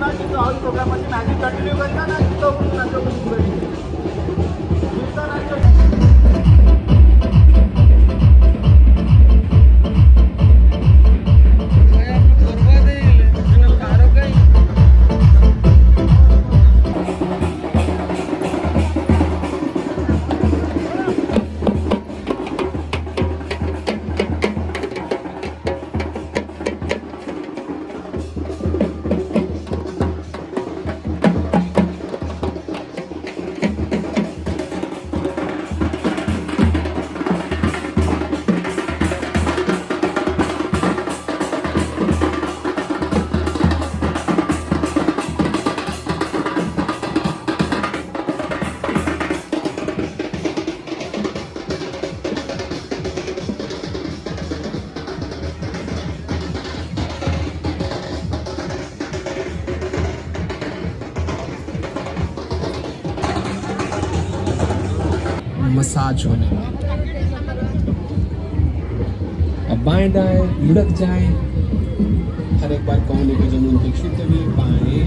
ना तिथं house प्रोग्रामाची magic continue करता ना तिथं नाचो मसाज होने अब बाएं दाएं लुढ़क जाए हर एक बार कोहनी की जमीन दीक्षित हुई बाएं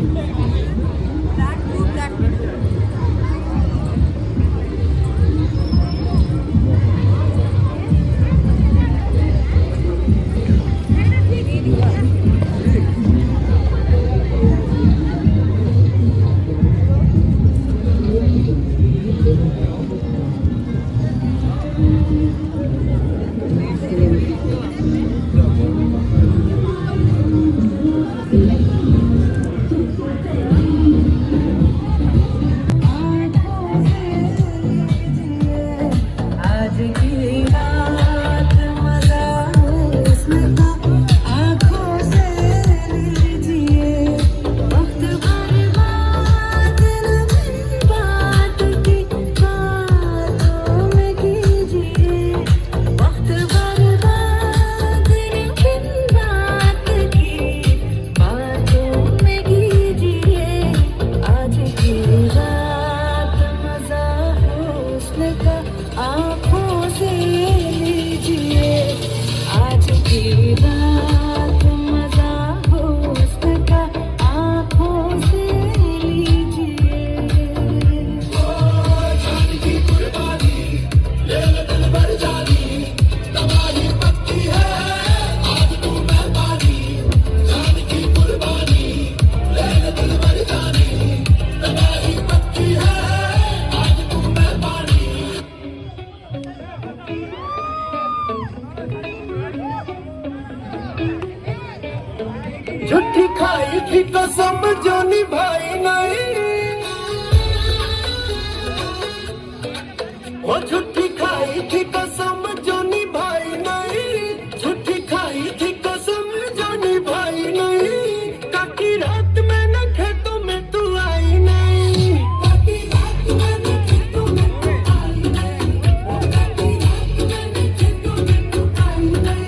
झूठी खाई थी कसम जो निभाई नहीं, वो झूठी खाई थी कसम जो निभाई नहीं, झूठी खाई थी कसम जो निभाई नहीं, ताकि रात में न खेतों में तू आई नहीं, ताकि रात में न खेतों में तू आई नहीं, ताकि रात में न खेतों में तू आई नहीं।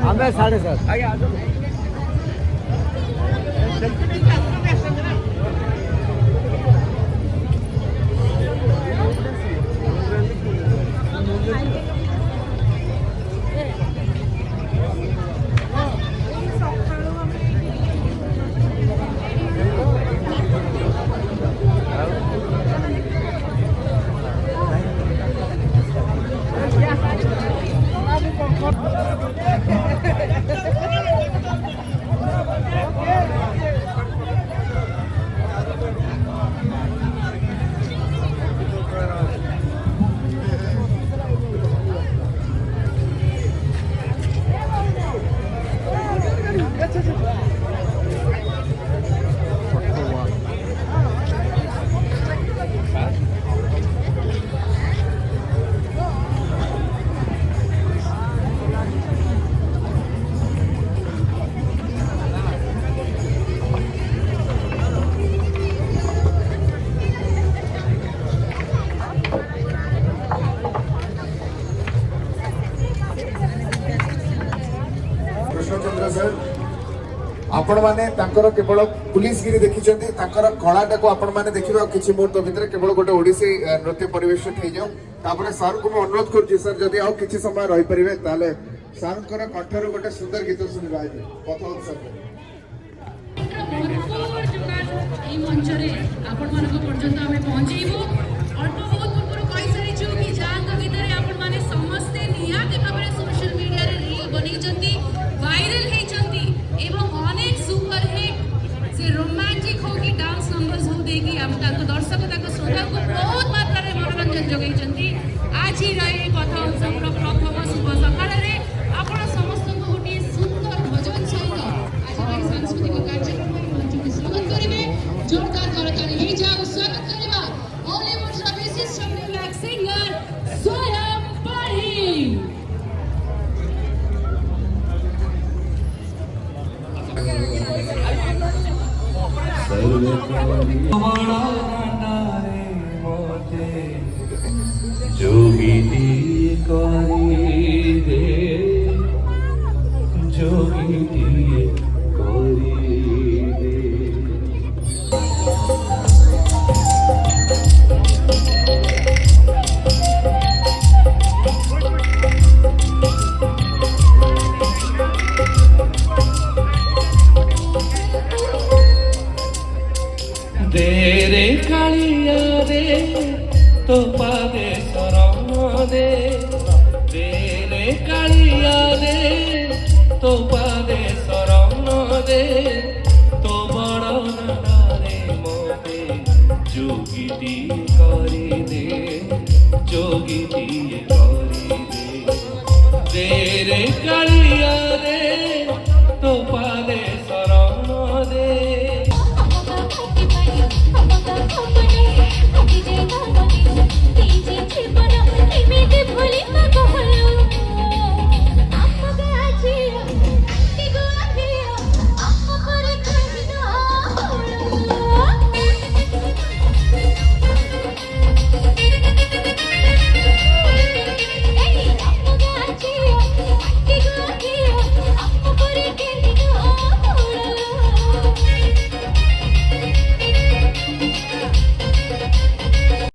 हमें 7:30 कृष्णचंद्र सर आपण माने तांकर केवल पुलिस गिरी देखिछन्ते तांकर कलाटा को आपण माने देखिबा किछि मुहूर्त भितर केवल गोटे ओडिसी नृत्य परिवेशन हे जाऊ तापर सर को मैं अनुरोध करू सर जदि आ किछि समय रहि परिबे ताले सर कर कंठर गोटे सुंदर गीत सुनिबा जे पथल सर এই মঞ্চরে ଆପଣମାନଙ୍କ ପର୍ଯ୍ୟନ୍ତ ଆମେ ପହଞ୍ଚେଇବୁ ଅଳ୍ପ ବହୁତ ପୂର୍ବରୁ କହିସାରିଛୁ କି ଯାହାଙ୍କ ଗୀତରେ ଆପଣମାନେ ସମସ୍ତେ ନିହାତି ଭାବରେ ସୋସିଆଲ ମିଡିଆରେ ରିଲ୍ ବନେଇଛନ୍ତି ଭାଇରାଲ ହେଇଛନ୍ତି ଏବଂ ଅନେକ ସୁପର ହିଟ୍ ସେ ରୋମାଣ୍ଟିକ ହଉ କି ଡାନ୍ସ ନମ୍ବର୍ସ ହଉ ଦେଇକି ଆମ ତାଙ୍କ ଦର୍ଶକ ତାଙ୍କ ଶ୍ରୋତାଙ୍କୁ ବହୁତ ମାତ୍ରାରେ ମନୋରଞ୍ଜନ ଯୋଗାଇଛନ୍ତି ଆଜିର ଏହି କଥା ଉତ୍ସବର ପ୍ରଥମ ଶୁଭ ସକାଳରେ ଆପଣ ସମସ୍ତଙ୍କୁ ଗୋଟିଏ ସୁନ୍ଦର ଭଜନ ସହିତ ଆଜିର ଏହି ସାଂସ୍କୃତିକ କାର୍ଯ୍ୟକ୍ରମ स्वागत करेंगे जोरदार करताली हे जाओ स्वागत करबा बॉलीवुड रा विशिष्ट ब्लैक सिंगर स्वयं पाढ़ी जोगी करी रे जोगी तेरे कालिया दे तो पादे शरण दे तेरे कालिया दे तो पादे शरण दे